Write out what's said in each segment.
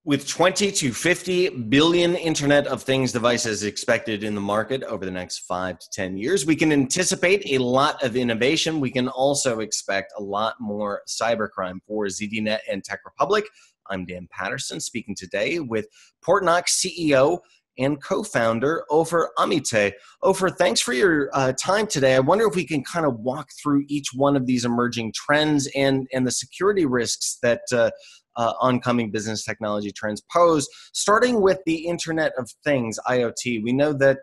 With 20 to 50 billion Internet of Things devices expected in the market over the next 5 to 10 years, we can anticipate a lot of innovation. We can also expect a lot more cybercrime. For ZDNet and Tech Republic, I'm Dan Patterson, speaking today with Fortnox CEO and co-founder Ofer Amitai. Ofer, thanks for your time today. I wonder if we can kind of walk through each one of these emerging trends and the security risks that oncoming business technology trends pose, starting with the Internet of Things, IoT. We know that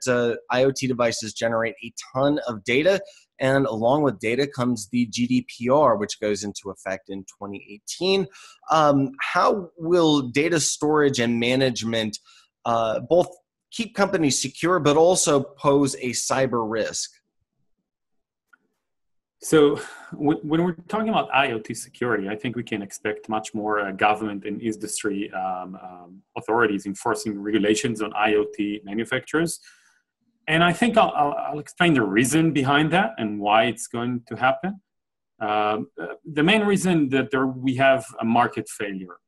IoT devices generate a ton of data, and along with data comes the GDPR, which goes into effect in 2018. How will data storage and management both keep companies secure, but also pose a cyber risk? So when we're talking about IoT security, I think we can expect much more government and industry authorities enforcing regulations on IoT manufacturers. And I think I'll explain the reason behind that and why it's going to happen. The main reason that we have a market failure.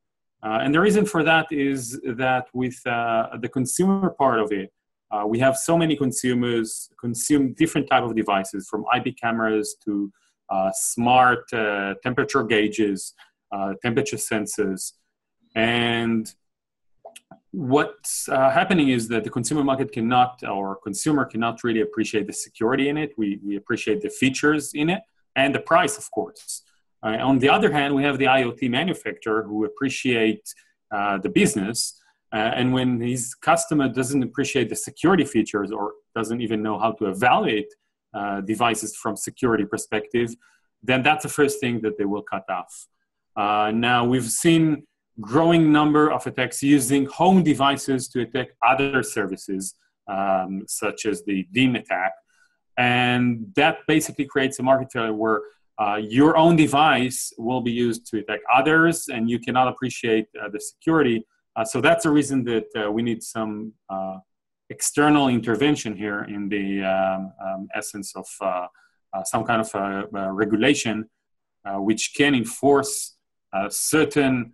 And the reason for that is that with the consumer part of it, we have so many consumers consume different type of devices, from IP cameras to smart temperature gauges, temperature sensors. And what's happening is that the consumer market consumer cannot really appreciate the security in it. We appreciate the features in it and the price, of course. On the other hand, we have the IoT manufacturer who appreciate the business. And when his customer doesn't appreciate the security features or doesn't even know how to evaluate devices from security perspective, then that's the first thing that they will cut off. Now, we've seen growing number of attacks using home devices to attack other services, such as the DIM attack. And that basically creates a market failure where your own device will be used to attack others, and you cannot appreciate the security. So that's a reason that we need some external intervention here in the essence of some kind of regulation which can enforce certain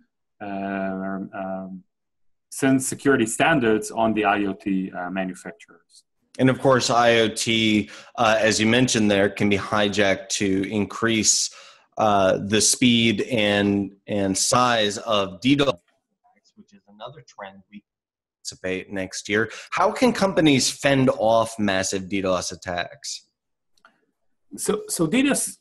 security standards on the IoT manufacturers. And of course, IoT, as you mentioned there, can be hijacked to increase the speed and size of DDoS, which is another trend we anticipate next year. How can companies fend off massive DDoS attacks? So DDoS,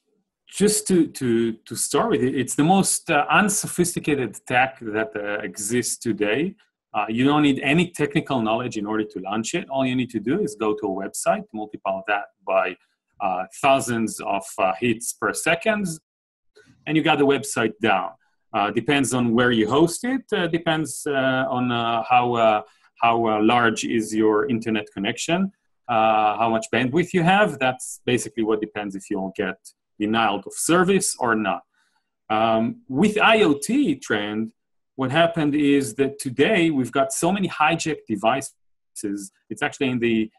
just to start with, it's the most unsophisticated attack that exists today. You don't need any technical knowledge in order to launch it. All you need to do is go to a website, multiply that by thousands of hits per second, and you got the website down. Depends on where you host it. Depends on how large is your internet connection, how much bandwidth you have. That's basically what depends if you'll get denial of service or not. With IoT trend, what happened is that today we've got so many hijacked devices. It's actually in the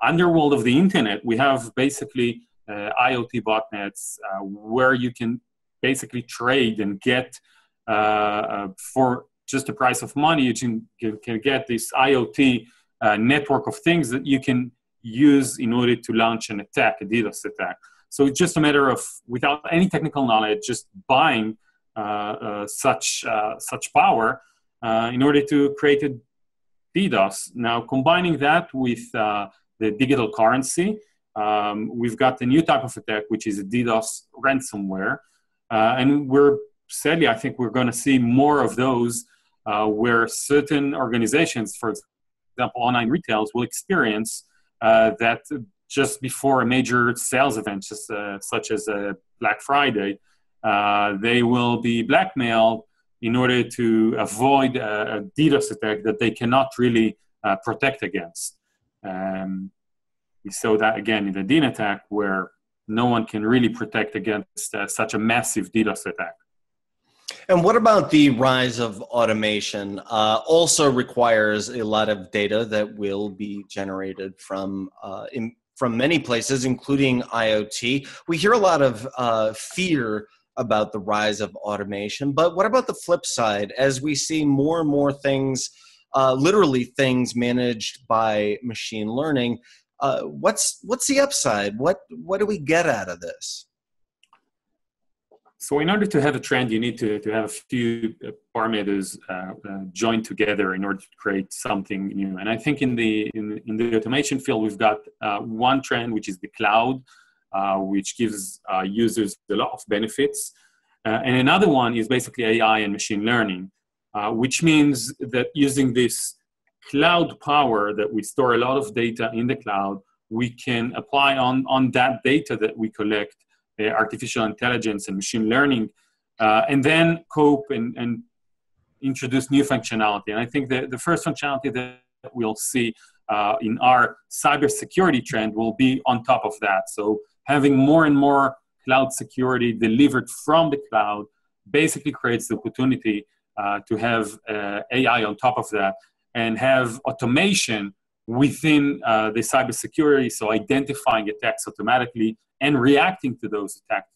underworld of the internet. We have basically IoT botnets where you can basically trade and get for just the price of money. You can get this IoT network of things that you can use in order to launch an attack, a DDoS attack. So it's just a matter of, without any technical knowledge, just buying such power in order to create a DDoS. Now, combining that with the digital currency, we've got a new type of attack, which is a DDoS ransomware. And sadly, I think we're going to see more of those where certain organizations, for example, online retailers, will experience that just before a major sales event, such as Black Friday, they will be blackmailed in order to avoid a DDoS attack that they cannot really protect against. We saw that again in the DIN attack, where no one can really protect against such a massive DDoS attack. And what about the rise of automation? Also requires a lot of data that will be generated from many places, including IoT. We hear a lot of fear about the rise of automation. But what about the flip side? As we see more and more things, literally things managed by machine learning, what's the upside? What do we get out of this? So in order to have a trend, you need to have a few parameters joined together in order to create something new. And I think in the automation field, we've got one trend, which is the cloud, which gives users a lot of benefits. And another one is basically AI and machine learning, which means that using this cloud power that we store a lot of data in the cloud, we can apply on that data that we collect artificial intelligence and machine learning, and then cope and introduce new functionality. And I think that the first functionality that we'll see in our cybersecurity trend will be on top of that. So having more and more cloud security delivered from the cloud basically creates the opportunity to have AI on top of that and have automation within the cybersecurity, so identifying attacks automatically and reacting to those attacks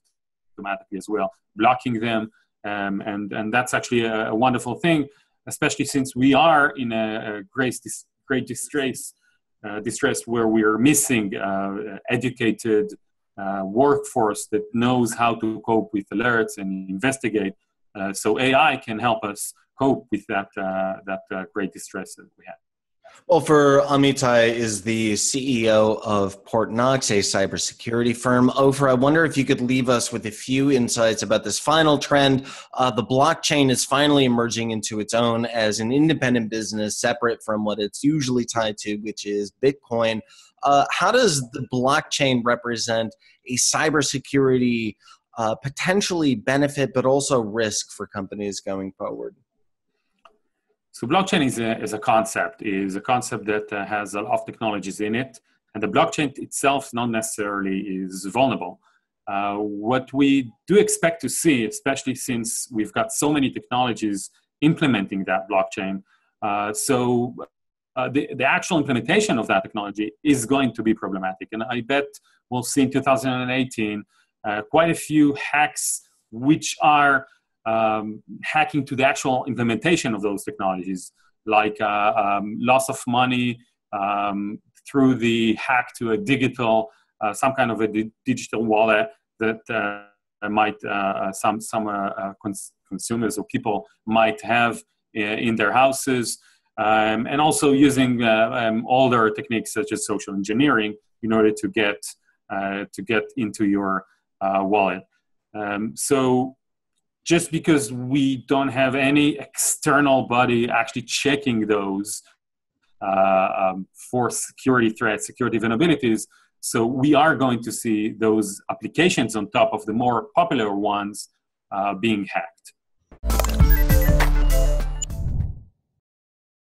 automatically as well, blocking them, and that's actually a wonderful thing, especially since we are in a great distress where we're missing educated workforce that knows how to cope with alerts and investigate. So AI can help us cope with that great distress that we have. Ofer Amitai is the CEO of Portnox, a cybersecurity firm. Ofer, I wonder if you could leave us with a few insights about this final trend. The blockchain is finally emerging into its own as an independent business, separate from what it's usually tied to, which is Bitcoin. How does the blockchain represent a cybersecurity potentially benefit, but also risk for companies going forward? So blockchain is a concept that has a lot of technologies in it, and the blockchain itself not necessarily is vulnerable. What we do expect to see, especially since we've got so many technologies implementing that blockchain, the actual implementation of that technology is going to be problematic. And I bet we'll see in 2018 quite a few hacks which are hacking to the actual implementation of those technologies, like loss of money through the hack to a digital, some kind of a digital wallet that some consumers or people might have in their houses, and also using older techniques such as social engineering in order to get into your wallet. So just because we don't have any external body actually checking those for security threats, security vulnerabilities, so we are going to see those applications on top of the more popular ones being hacked.